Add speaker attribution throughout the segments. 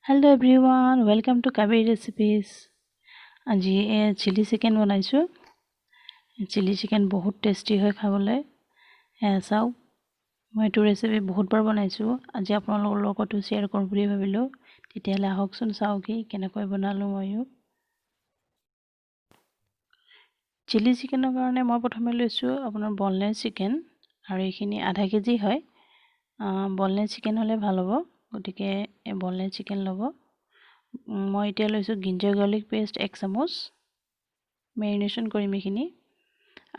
Speaker 1: Hello everyone, welcome to Kashmiri recipes. আজি chilli chicken বনাইছো। Chilli chicken বহুত tasty হয় খাবলৈ। চাও মই এইটো ৰেচিপি বহুতবাৰ বনাইছো। আজি আপোনালোকৰ লগতো শ্বেয়াৰ কৰিম বুলি ভাবিলো। তেতিয়ালে আহকচোন চাও কি কেনেকৈ বনালো মইও। চিলি চিকেনৰ কাৰণে মই প্ৰথমে লৈছো আপোনাৰ boneless চিকেন আৰু এইখিনি আধা কেজি হয়। boneless চিকেন হলে ভাল হ'ব। গতিকে boneless চিকেন লব। মই এতিয়া লৈছো ginger garlic paste 1 চামুচ মেৰিনেশন কৰিম এইখিনি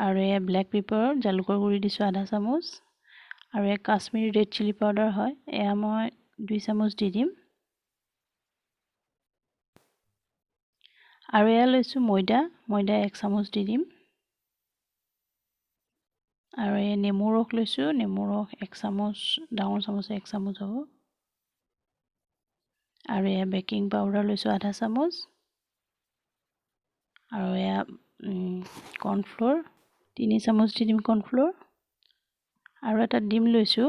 Speaker 1: আৰু এ ব্ল্যাক পেপাৰ জালুকৰ গুৰি দিছো আধা চামুচ আৰু এ কাশ্মীৰী ৰেড চিলি পাউডাৰ হয় এয়া মই 2 চামুচ দি দিম আৰু এয়া লৈছো ময়দা 1 চামুচ দি দিম আৰু এ নেমু ৰস লৈছো নেমু ৰস 1 চামুচ ডাঙৰ চামুচ 1 চামুচ হ'ব আৰু এয়া বেকিং পাউডাৰ লৈছো আধা চামুচ আৰু এয়া কৰ্নফ্লোৰ 3 চামুচ দি দিম কৰ্নফ্লোৰ আৰু এটা ডিম লৈছো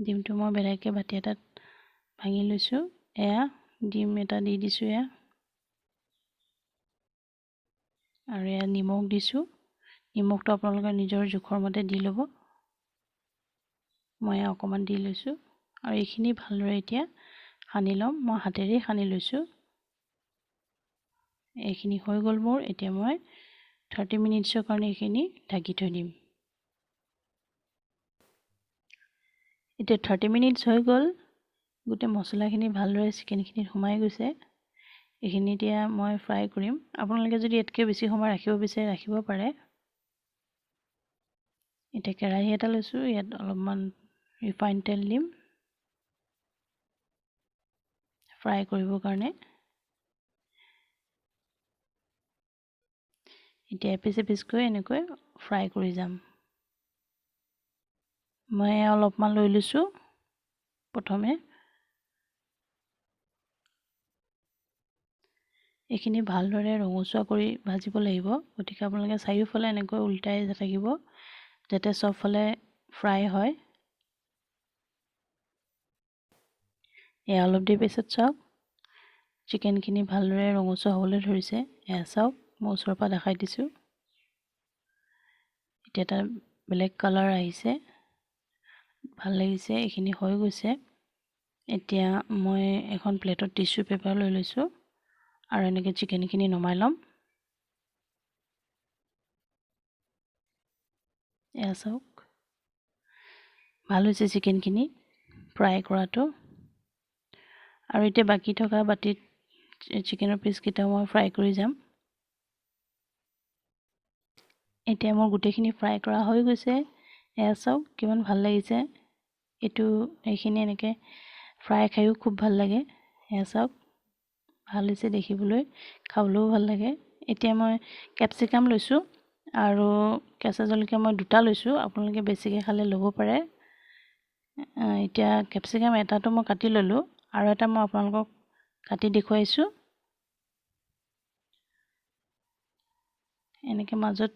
Speaker 1: ডিমটো মই বেলেগকে বাটি এটাত ভাঙি লৈছো এয়া ডিম এটা দি দিছো এয়া আৰু এয়া নিমখ দিছো নিমখটো আপোনালোকৰ নিজৰ জোখৰ মতে দি ল'ব মই অকমান দি লৈছো আৰু এইখিনি ভালদৰে এতিয়া সানি লম মই হাতেৰে সানি লৈছো এইখিনি হৈ গল মোৰ এতিয়া মই 30 মিনিটছৰ কাৰণে এইখিনি ঢাকি থৈ দিম এতিয়া 30 মিনিটছ হৈ গল গুটে মছলাখিনি ভালদৰে চিকেনখিনি সোমাই গৈছে এইখিনি এতিয়া মই ফ্ৰাই কৰিম আপোনালোকে যদি এতকে বেছি সময় ৰাখিব বিচাৰে ৰাখিব পাৰে এটা কেৰাহী এটা লৈছো ইয়াত অলপমান ৰিফাইন তেল দিম ফ্ৰাই কৰিবৰ কাৰণে এতিয়া এপিচ এনেকৈ ফ্ৰাই কৰি যাম মই অলপমান লৈ লৈছো প্ৰথমে এইখিনি ভালদৰে ৰঙচুৱা কৰি ভাজিব লাগিব গতিকে আপোনালোকে চাৰিওফালে এনেকৈ উল্টাই থাকিব যাতে সবফালে ফ্ৰাই হয় এই অলপ দেৰি পিছত চাওক চিকেনখিনি ভালদৰে ৰঙচুৱা হ'বলৈ ধৰিছে এয়া চাওক মই ওচৰৰ পৰা দেখাই দিছো এতিয়া এটা ব্ল্যাক কালাৰ আহিছে ভাল লাগিছে এইখিনি হৈ গৈছে এতিয়া মই এখন প্লেটত টিস্যু পেপাৰ লৈ লৈছো আৰু এনেকৈ চিকেনখিনি নমাই লম এয়া চাওক ভাল হৈছে চিকেনখিনি ফ্ৰাই কৰাটো আৰু এতিয়া বাকি থকা বাটিত চিকেনৰ পিস কিটা মই ফ্ৰাই কৰি যাম এতিয়া মোৰ গুটেখিনি ফ্ৰাই কৰা হৈ গৈছে এয়া চাওক কিমান ভাল লাগিছে এটো এইখিনি এনেকৈ ফ্ৰাই খাইও খুব ভাল লাগে এয়া চাওক ভাল হৈছে দেখিবলৈ খাবলৈও ভাল লাগে এতিয়া মই ক্যাপসিকাম লৈছো আৰু কেঁচা জলকীয়া মই দুটা লৈছো আপোনালোকে বেছিকৈ খালে ল'ব পাৰে এতিয়া ক্যাপসিকাম এটাটো মই কাটি ললো আৰু এটা মই আপোনালোকক কাটি দেখুৱাইছো এনেকৈ মাজত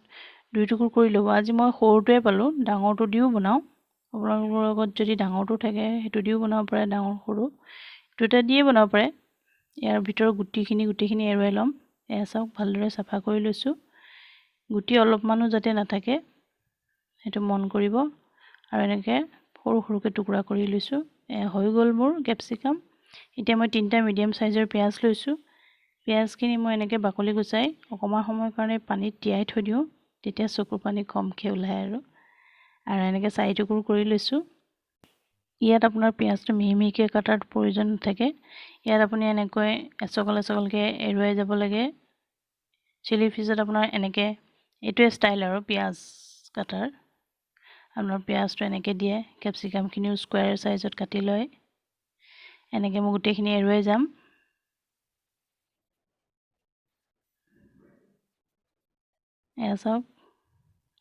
Speaker 1: দুই টুকুৰ কৰি ল'ব আজি মই সৰুটোৱে পালো ডাঙৰটো দিও বনাও আপোনালোকৰ লগত যদি ডাঙৰটো থাকে হেতু দিও বনাব পাৰে ডাঙৰ সৰু দুটা দিয়ে বনাব পাৰে ইয়াৰ ভিতৰ গুটিখিনি এৰুৱাই লম এয়া চাওক ভালদৰে সাফা কৰি লৈছো গুটি অলপমানো যাতে নাথাকে হেতু মন কৰিব আৰু এনেকৈ সৰুকে টুকুৰা কৰি লৈছো হৈ গল মোৰ ক্যাপসিকাম এতিয়া মই তিনটা মিডিয়াম সাইজৰ পিয়াজ লৈছো পিয়াজখিনি মই এনেকৈ বাকলি গুচাই অকমান সময়ৰ কাৰণে পানীত তিয়াই থৈ দিও তেতিয়া চকুৰ পানী কমকে ওলাই আৰু এনেকৈ চাৰি টুকুৰ কৰি লৈছো ইয়াত আপোনাৰ পিয়াজটো মিহিমিহিকে কাটাৰ প্ৰয়োজন থাকে ইয়াত আপুনি এনেকৈ এচকলকে এৰুৱাই যাব লাগে চিলি ফিছত আপোনাৰ এনেকৈ এটোৱে ষ্টাইল আৰু পিয়াজ কাটাৰ আপোনাৰ পিয়াজটো এনেকৈ দিয়ে ক্যাপসিকামখিনিও স্কয়াৰ সাইজত কাটি লয় এনেকৈ মই গুটেখিনি এৰুৱাই যাম এয়া চাওক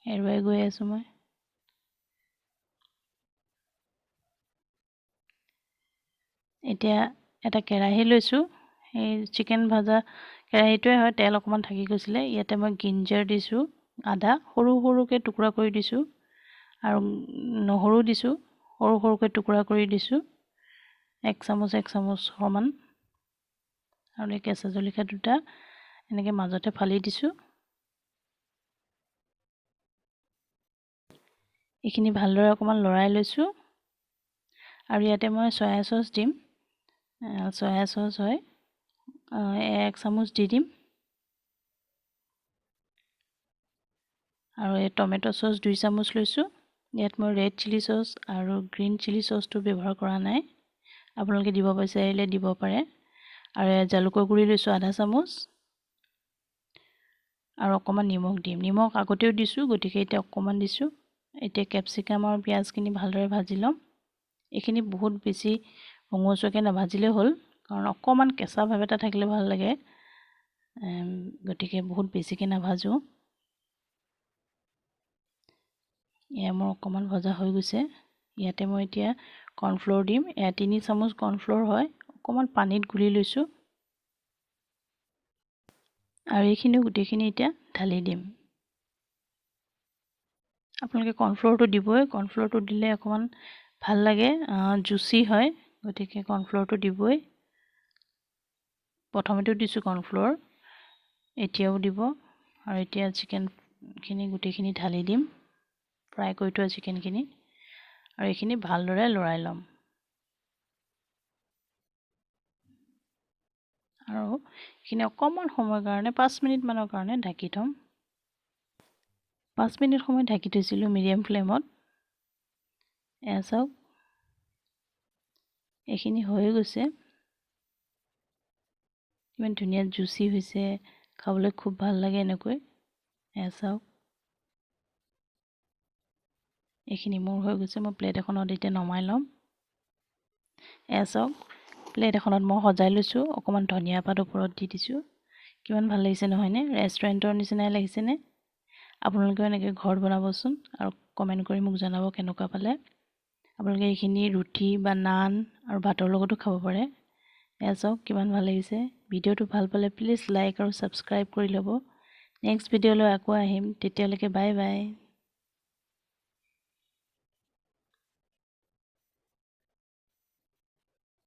Speaker 1: এৰুৱাই গৈ আছো মই এতিয়া এটা কেৰাহী লৈছো এই চিকেন ভাজা কেৰাহীটোৱে হয় তেল অকমান থাকি গৈছিলে ইয়াতে মই গিঞ্জাৰ দিছো আদা সৰুকে টুকুৰা কৰি দিছো আৰু নহৰু দিছো সৰুকৈ টুকুৰা কৰি দিছো 1 চামুচ সমান আৰু এই কেঁচা জলকীয়া দুটা এনেকৈ মাজতে ফালি দিছোঁ এইখিনি ভালদৰে অকমান লৰাই লৈছোঁ আৰু ইয়াতে মই সয়া সস দিম সয়া সস হয় 1 চামুচ দি দিম আৰু এই টমেটো সস 2 চামুচ লৈছোঁ ইয়াত মই ৰেড চিলি সস আৰু গ্ৰীন চিলি সসটো ব্যৱহাৰ কৰা নাই আপোনালোকে দিব বিচাৰিলে দিব পাৰে আৰু জালুকৰ গুড়ি লৈছোঁ 1/2 চামুচ আৰু অকমান নিমখ দিম নিমখ আগতেও দিছোঁ গতিকে এতিয়া অকমান দিছোঁ এতিয়া ক্যাপসিকাম আৰু পিয়াজখিনি ভালদৰে ভাজি লম এইখিনি বহুত বেছি ৰঙচুৱাকৈ নাভাজিলে হ'ল কাৰণ অকমান কেঁচা ভাৱ এটা থাকিলে ভাল লাগে গতিকে বহুত বেছিকৈ নাভাজো এয়া মোৰ অকমান ভজা হৈ গৈছে ইয়াতে মই এতিয়া কৰ্ণফ্লোৰ দিম 3 চামুচ কৰ্ণফ্লোৰ হয় অকমান পানীত গুলি লৈছোঁ আৰু এইখিনি গুটিখিনি এতিয়া ঢালি দিম আপোনালোকে কৰ্ণফ্লোৰটো দিবই কৰ্ণফ্লোৰটো দিলে অকমান ভাল লাগে জুচি হয় গতিকে কৰ্ণফ্লোৰটো দিবই প্ৰথমতে দিছোঁ কৰ্ণফ্লোৰ এতিয়াও দিব আৰু এতিয়া চিকেনখিনি গুটিখিনি ঢালি দিম ফ্ৰাই কৰি থোৱা চিকেনখিনি আৰু এইখিনি ভালদৰে লৰাই ল'ম আৰু এইখিনি অকমান সময়ৰ কাৰণে 5 মিনিট মানৰ কাৰণে ঢাকি থম 5 মিনিট সময় ঢাকি থৈছিলোঁ মিডিয়াম ফ্লেমত এয়া চাওক এইখিনি হৈ গৈছে ইমান ধুনীয়া জুচি হৈছে খাবলৈ খুব ভাল লাগে এনেকৈ এয়া চাওক এইখিনি মোৰ হৈ গৈছে মই প্লেট এখনত এতিয়া নমাই ল'ম এয়া চাওক প্লেট এখনত মই সজাই লৈছোঁ অকমান ধনিয়া পাত ওপৰত দি দিছোঁ কিমান ভাল লাগিছে নহয়নে ৰেষ্টুৰেণ্টৰ নিচিনাই লাগিছেনে আপোনালোকেও এনেকৈ ঘৰত বনাবচোন আৰু কমেণ্ট কৰি মোক জনাব কেনেকুৱা পালে আপোনালোকে এইখিনি ৰুটি বা নান আৰু ভাতৰ লগতো খাব পাৰে এয়া চাওক কিমান ভাল লাগিছে ভিডিঅ'টো ভাল পালে প্লিজ লাইক আৰু সাবস্ক্ৰাইব কৰি ল'ব নেক্সট ভিডিঅ'লৈ আকৌ আহিম তেতিয়ালৈকে বাই বাই